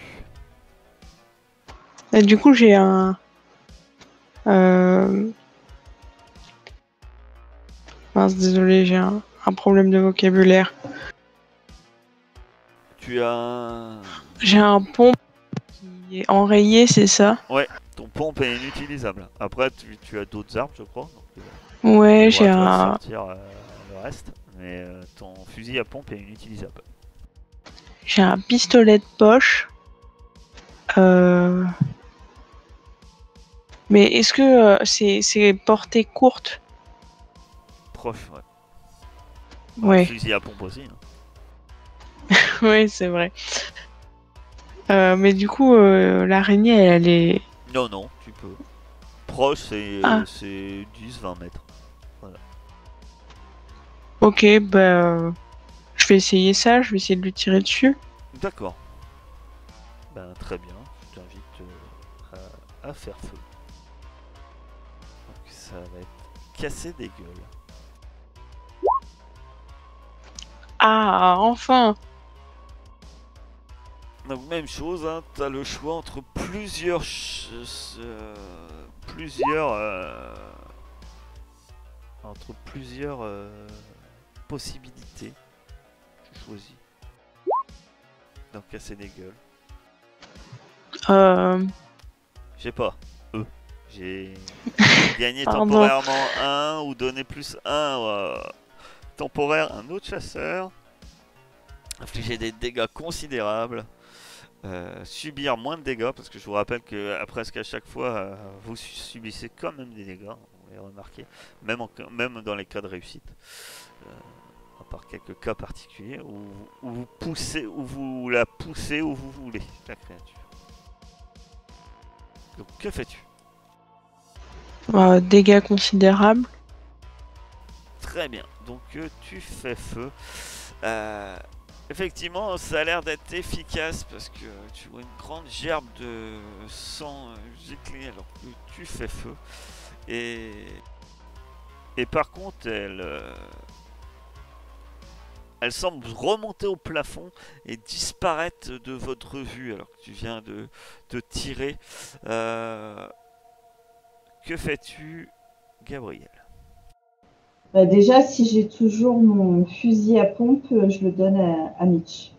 Et du coup, j'ai un... Mince, désolé, j'ai un problème de vocabulaire. Tu as J'ai un pompe qui est enrayé, c'est ça? Ouais, ton pompe est inutilisable. Après, tu as d'autres armes, je crois. Donc, Ouais, j'ai j'ai un... un... sortir le reste. Mais ton fusil à pompe est inutilisable. J'ai un pistolet de poche. Mais est-ce que c'est portée courte? Proche, ouais. Ouais. Fusil à pompe aussi. Hein. Ouais, c'est vrai. Mais du coup, l'araignée, elle est... Non, non, tu peux. Proche, c'est 10-20 mètres. Voilà. Ok, bah... je vais essayer ça, je vais essayer de lui tirer dessus. D'accord. Ben, très bien. Je t'invite à faire feu. Donc, ça va être casser des gueules. Ah, enfin! Donc même chose, hein, tu as le choix entre plusieurs possibilités. Tu choisis. Donc casser des gueules. Je sais pas. J'ai gagné temporairement 1 ou donné plus 1 temporaire à un autre chasseur. Infliger des dégâts considérables. Subir moins de dégâts, parce que je vous rappelle que presque à chaque fois vous subissez quand même des dégâts, vous l'avez remarqué, même dans les cas de réussite, à part quelques cas particuliers où vous poussez, où vous la poussez où vous voulez, la créature. Donc que fais-tu? Dégâts considérables. Très bien, donc tu fais feu. Effectivement, ça a l'air d'être efficace parce que tu vois une grande gerbe de sang gicler alors que tu fais feu. Et par contre, elle semble remonter au plafond et disparaître de votre vue alors que tu viens de tirer. Que fais-tu, Gabriel? Déjà, si j'ai toujours mon fusil à pompe, je le donne à Mitch.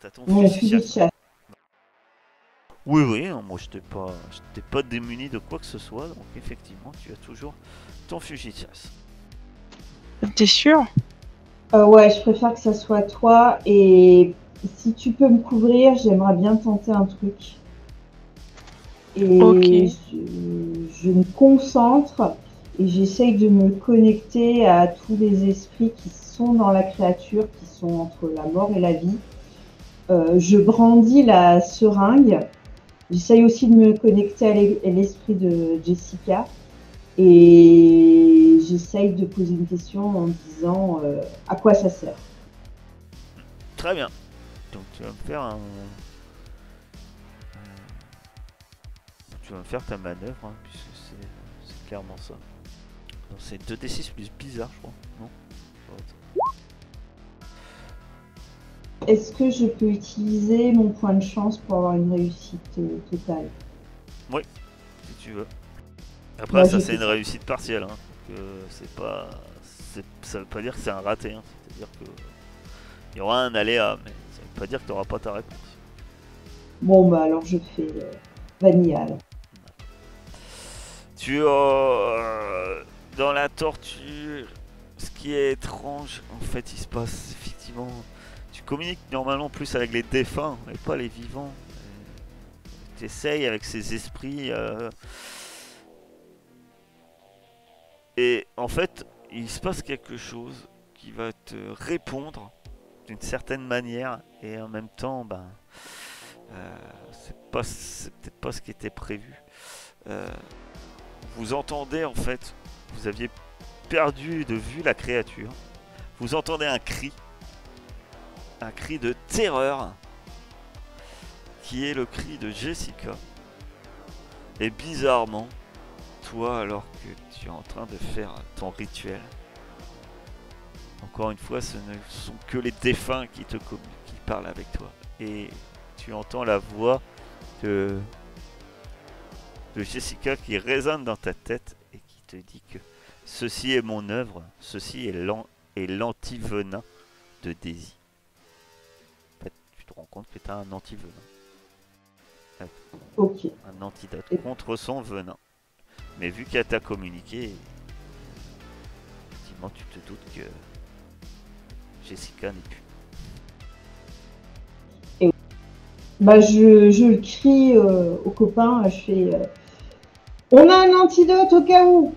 T'as ton Mon fusil fusil de chasse. chasse. Oui, oui, non, moi je t'ai pas démuni de quoi que ce soit, donc effectivement tu as toujours ton fusil de chasse. T'es sûr? Ouais, je préfère que ça soit toi. Et si tu peux me couvrir, j'aimerais bien tenter un truc. Et Ok. je me concentre et j'essaye de me connecter à tous les esprits qui sont dans la créature, qui sont entre la mort et la vie. Je brandis la seringue. J'essaye aussi de me connecter à l'esprit de Jessica. Et j'essaye de poser une question en disant à quoi ça sert. Très bien. Donc tu vas me faire tu vas me faire ta manœuvre, hein, puisque c'est clairement ça. Donc c'est 2d6 plus bizarre, je crois, non? Est-ce que je peux utiliser mon point de chance pour avoir une réussite totale? Si tu veux. Après, Ouais, ça je c'est fais une ça. réussite partielle, hein. C'est pas, ça veut pas dire que c'est un raté, hein. C'est-à-dire que il y aura un aléa, mais ça veut pas dire que tu n'auras pas ta réponse. Bon, bah alors je fais Vanilla. Alors. Dans la torture, ce qui est étrange, en fait, il se passe effectivement. Tu communiques normalement plus avec les défunts, mais pas les vivants. Tu essayes avec ces esprits. Et en fait, il se passe quelque chose qui va te répondre d'une certaine manière, et en même temps, c'est peut-être pas ce qui était prévu. Vous entendez en fait, vous aviez perdu de vue la créature. Vous entendez un cri de terreur, qui est le cri de Jessica. Et bizarrement, toi, alors que tu es en train de faire ton rituel, encore une fois, ce ne sont que les défunts qui parlent avec toi. Et tu entends la voix de Jessica qui résonne dans ta tête et qui te dit que ceci est mon œuvre, ceci est l'antivenin de Daisy. En fait, tu te rends compte que tu as un antivenin. Ok. Un antidote Et- contre son venin. Mais vu qu'elle t'a communiqué, effectivement, tu te doutes que Jessica n'est plus. Bah je le crie aux copains. Je fais on a un antidote au cas où.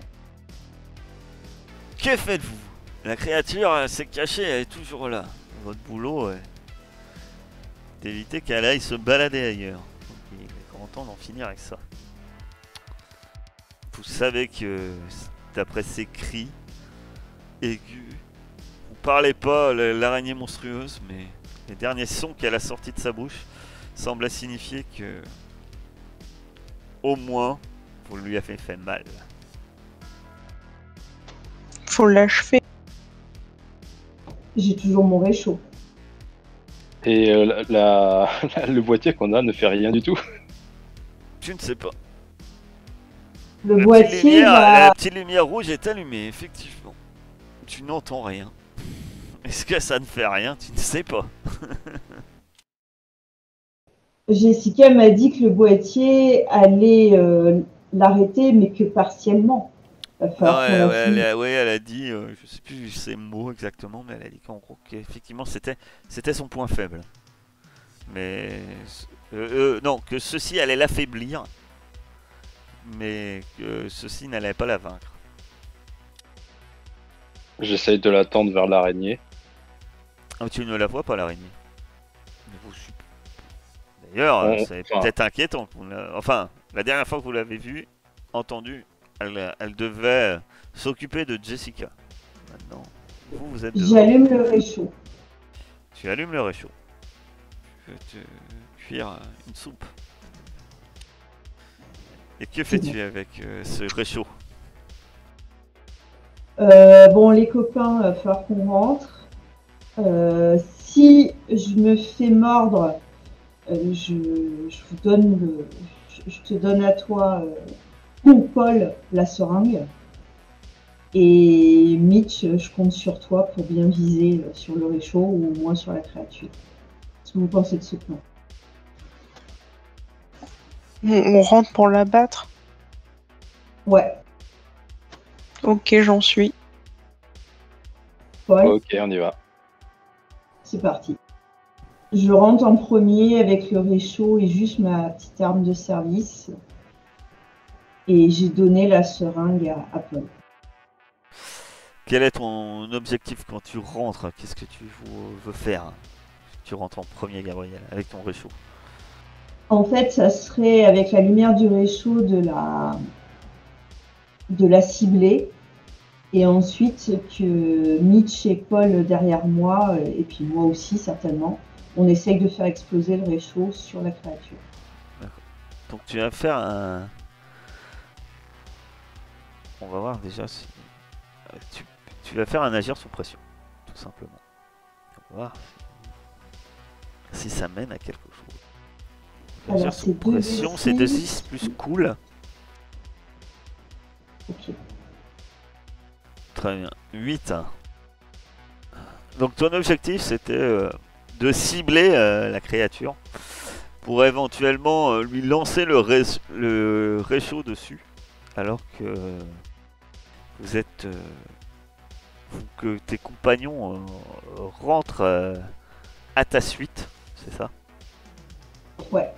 Que faites-vous? La créature elle s'est cachée, elle est toujours là. Votre boulot est d'éviter qu'elle aille se balader ailleurs. Donc, il est grand temps d'en finir avec ça. Vous savez que d'après ses cris aigus, vous parlez pas l'araignée monstrueuse, mais les derniers sons qu'elle a sortis de sa bouche semblaient signifier que au moins vous lui avez fait mal. Faut l'achever. J'ai toujours mon réchaud. Et le boîtier qu'on a ne fait rien du tout. Tu ne sais pas. Le La boîtier, la petite lumière rouge est allumée, effectivement. Tu n'entends rien. Est-ce que ça ne fait rien? Tu ne sais pas. Jessica m'a dit que le boîtier allait l'arrêter, mais que partiellement. Il va falloir qu'on la finisse. Elle a dit, je sais plus ses mots exactement, mais elle a dit qu'en gros, qu'effectivement, c'était son point faible. Mais non, que ceci allait l'affaiblir, mais que ceci n'allait pas la vaincre. J'essaye de l'attendre vers l'araignée. Oh, tu ne la vois pas, l'araignée. D'ailleurs, c'est peut-être inquiétant. Enfin, la dernière fois que vous l'avez vue, entendu, elle devait s'occuper de Jessica. Maintenant, vous êtes devant. J'allume le réchaud. Tu allumes le réchaud. Je vais te cuire une soupe. Et que fais-tu avec ce réchaud? Bon, les copains, il va falloir qu'on rentre. Si je me fais mordre, je vous donne je te donne à toi, Paul, la seringue. Et Mitch, je compte sur toi pour bien viser sur le réchaud ou au moins sur la créature. Qu'est-ce que vous pensez de ce plan? On rentre pour l'abattre. Ouais, Ok, j'en suis. Paul, Ok, on y va. c'est parti. Je rentre en premier avec le réchaud et juste ma petite arme de service. Et j'ai donné la seringue à Paul. Quel est ton objectif quand tu rentres? Qu'est-ce que tu veux faire? Tu rentres en premier, Gabriel, avec ton réchaud. En fait, ça serait avec la lumière du réchaud de la cibler. Et ensuite que Mitch et Paul derrière moi, et puis moi aussi certainement, on essaye de faire exploser le réchaud sur la créature. Donc tu vas faire un... On va voir déjà si... tu vas faire un agir sous pression, tout simplement. On va voir si ça mène à quelque chose. Alors, Agir sous pression, c'est 2d6 plus cool. Ok. Très bien. 8. Donc ton objectif c'était de cibler la créature pour éventuellement lui lancer le réchaud dessus alors que vous êtes que tes compagnons rentrent à ta suite, c'est ça? Ouais.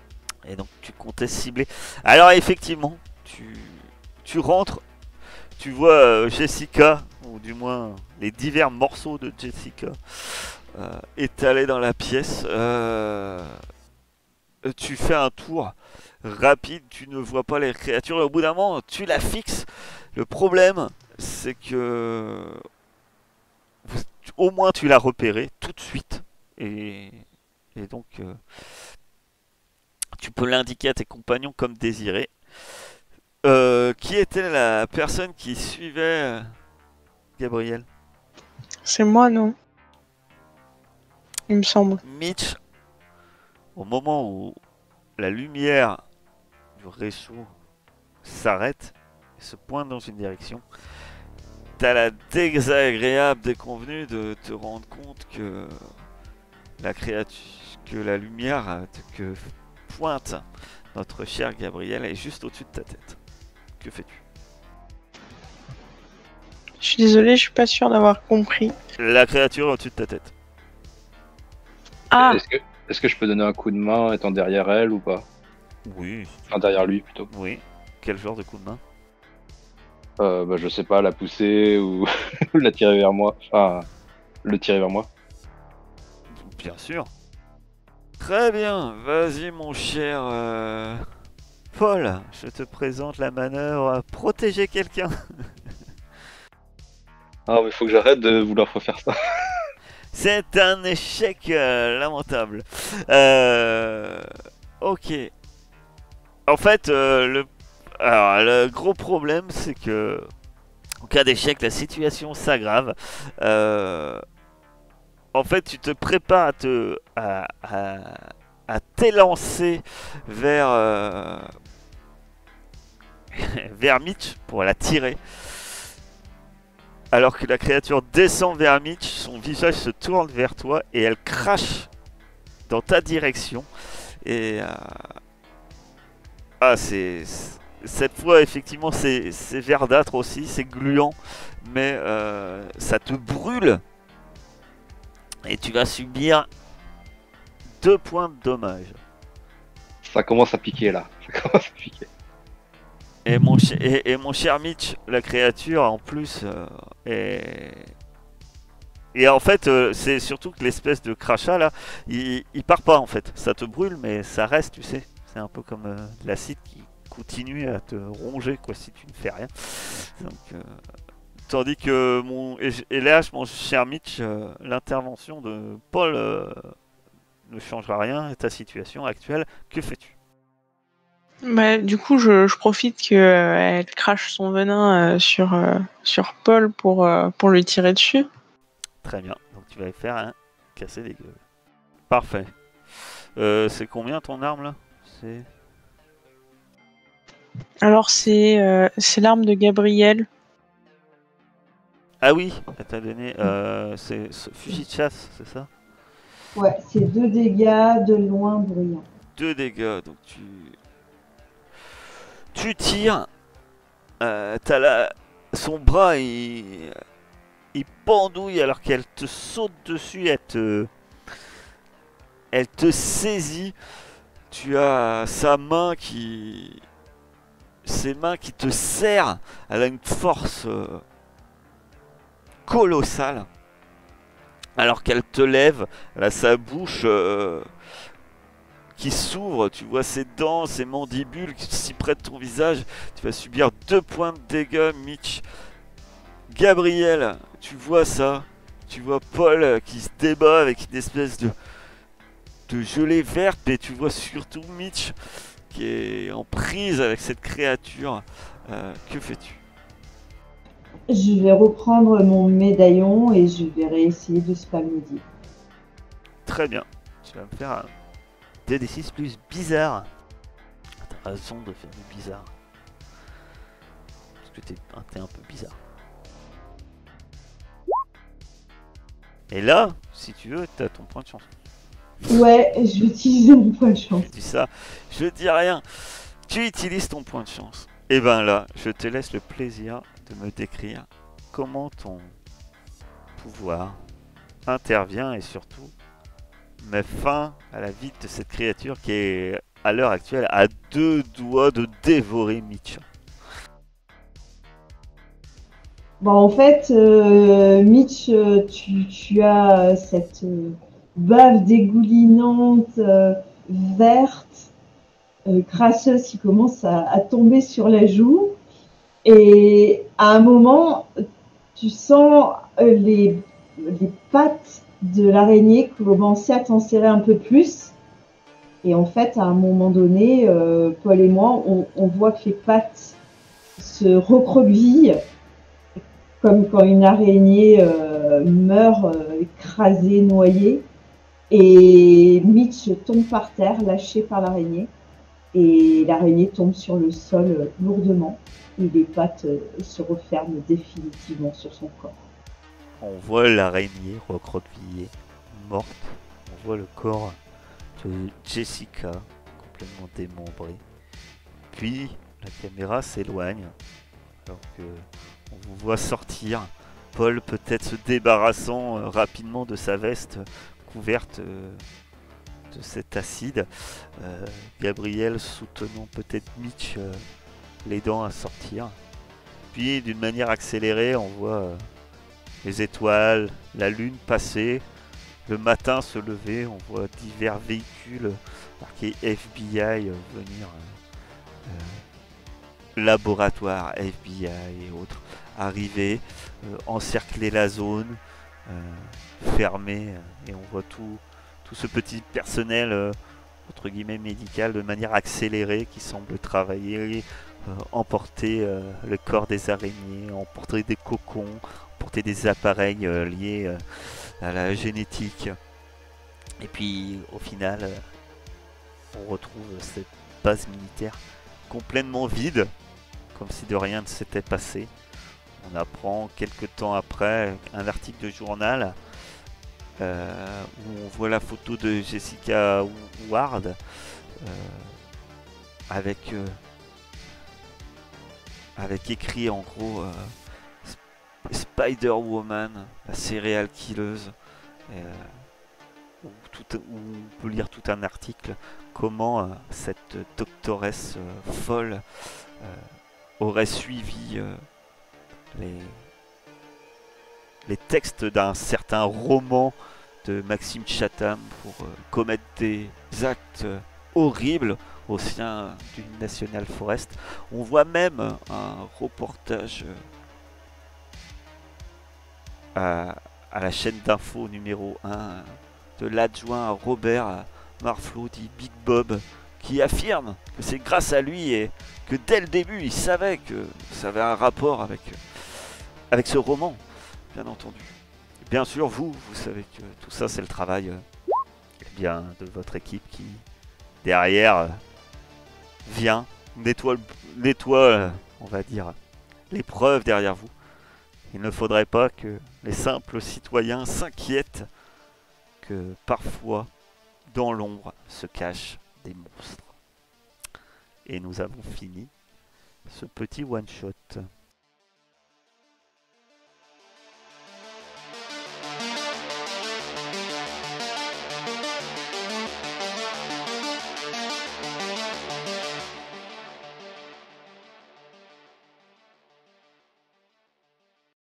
Et donc tu comptais cibler. Alors effectivement, tu rentres, tu vois Jessica, ou du moins les divers morceaux de Jessica étalés dans la pièce. Tu fais un tour rapide, tu ne vois pas les créatures et au bout d'un moment tu la fixes. Le problème c'est que au moins tu l'as repérée tout de suite et donc tu peux l'indiquer à tes compagnons comme désiré. Qui était la personne qui suivait Gabriel? C'est moi, non? Il me semble. Mitch, au moment où la lumière du réchaud s'arrête et se pointe dans une direction, t'as la désagréable déconvenue de te rendre compte que la créature, que la lumière que pointe notre cher Gabriel est juste au-dessus de ta tête. Que fais-tu? Je suis désolée, je suis pas sûre d'avoir compris. La créature est au-dessus de ta tête. Ah, Est-ce que je peux donner un coup de main étant derrière elle ou pas? Oui. Enfin, derrière lui plutôt. Oui. Quel genre de coup de main? Bah, je sais pas, la pousser ou la tirer vers moi. Enfin, le tirer vers moi. Bien sûr. Très bien, vas-y mon cher Paul, je te présente la manœuvre protéger quelqu'un. Ah, mais faut que j'arrête de vouloir refaire ça. C'est un échec lamentable. Ok. En fait, le gros problème, c'est que en cas d'échec, la situation s'aggrave. En fait, tu te prépares à t'élancer vers, vers Mitch pour la tirer. Alors que la créature descend vers Mitch, son visage se tourne vers toi et elle crache dans ta direction. Et cette fois effectivement c'est verdâtre aussi, c'est gluant, mais ça te brûle et tu vas subir 2 points de dommage. Ça commence à piquer là. Ça commence à piquer. Et mon cher Mitch, la créature en plus est... Et en fait, c'est surtout que l'espèce de crachat là, il part pas en fait. Ça te brûle, mais ça reste, tu sais. C'est un peu comme de l'acide qui continue à te ronger quoi si tu ne fais rien. Donc, tandis que mon cher Mitch, l'intervention de Paul ne changera rien à ta situation actuelle. Que fais-tu? bah, du coup, je profite qu'elle crache son venin sur Paul pour lui tirer dessus. Très bien. Donc tu vas faire un casser des gueules. Parfait. C'est combien ton arme là? C'est... Alors c'est l'arme de Gabriel. Ah oui, elle t'a donné... c'est fusil de chasse, c'est ça? Ouais, c'est 2 dégâts de loin bruyant. 2 dégâts, donc tu tires. T'as son bras, il pendouille alors qu'elle te saute dessus, elle te saisit. Tu as ses mains qui te serrent. Elle a une force colossale. Alors qu'elle te lève, elle a sa bouche qui s'ouvre. Tu vois ses dents, ses mandibules qui si près de ton visage. Tu vas subir 2 points de dégâts, Mitch. Gabriel, tu vois ça? Tu vois Paul qui se débat avec une espèce de gelée verte, mais tu vois surtout Mitch qui est en prise avec cette créature. Que fais-tu? Je vais reprendre mon médaillon et je vais réessayer de spamodier. Très bien. Tu vas me faire un 2d6 plus bizarre. T'as raison de faire du bizarre. Parce que t'es un peu bizarre. Et là, si tu veux, t'as ton point de chance. Ouais, je vais utiliser mon point de chance. Je dis ça, je dis rien. Tu utilises ton point de chance. Et ben là, je te laisse le plaisir de me décrire comment ton pouvoir intervient et surtout met fin à la vie de cette créature qui est à l'heure actuelle à 2 doigts de dévorer Mitch. Bon, en fait, Mitch, tu as cette bave dégoulinante verte, crasseuse qui commence à tomber sur la joue. Et à un moment, tu sens les pattes de l'araignée commencer à t'en serrer un peu plus. Et en fait, à un moment donné, Paul et moi, on voit que les pattes se recroquevillent comme quand une araignée meurt écrasée, noyée. Et Mitch tombe par terre, lâché par l'araignée. Et l'araignée tombe sur le sol lourdement. Et les pattes se referment définitivement sur son corps. On voit l'araignée recroquevillée, morte. On voit le corps de Jessica, complètement démembré. Puis la caméra s'éloigne, alors que on vous voit sortir. Paul peut-être se débarrassant rapidement de sa veste couverte de cet acide. Gabriel soutenant peut-être Mitch, l'aidant à sortir. Puis d'une manière accélérée, on voit les étoiles, la lune passer, le matin se lever, on voit divers véhicules marqués FBI venir, laboratoire FBI et autres, arriver, encercler la zone, fermer, et on voit tout ce petit personnel entre guillemets médical de manière accélérée qui semble travailler, emporter le corps des araignées, emporter des cocons, emporter des appareils liés à la génétique. Et puis au final, on retrouve cette base militaire complètement vide, comme si de rien ne s'était passé. On apprend quelques temps après un article de journal où on voit la photo de Jessica Ward avec écrit en gros Spider-Woman, la serial killeuse, où on peut lire tout un article comment cette doctoresse folle aurait suivi les textes d'un certain roman de Maxime Chatham pour commettre des actes horribles au sein d'une National Forest. On voit même un reportage à la chaîne d'info numéro 1 de l'adjoint Robert Marflot dit Big Bob, qui affirme que c'est grâce à lui et que dès le début il savait que ça avait un rapport avec ce roman, bien entendu. Et bien sûr, vous savez que tout ça, c'est le travail eh bien, de votre équipe qui, derrière, vient, nettoie, on va dire, les preuves derrière vous. Il ne faudrait pas que les simples citoyens s'inquiètent que parfois, dans l'ombre, se cachent des monstres. Et nous avons fini ce petit one-shot.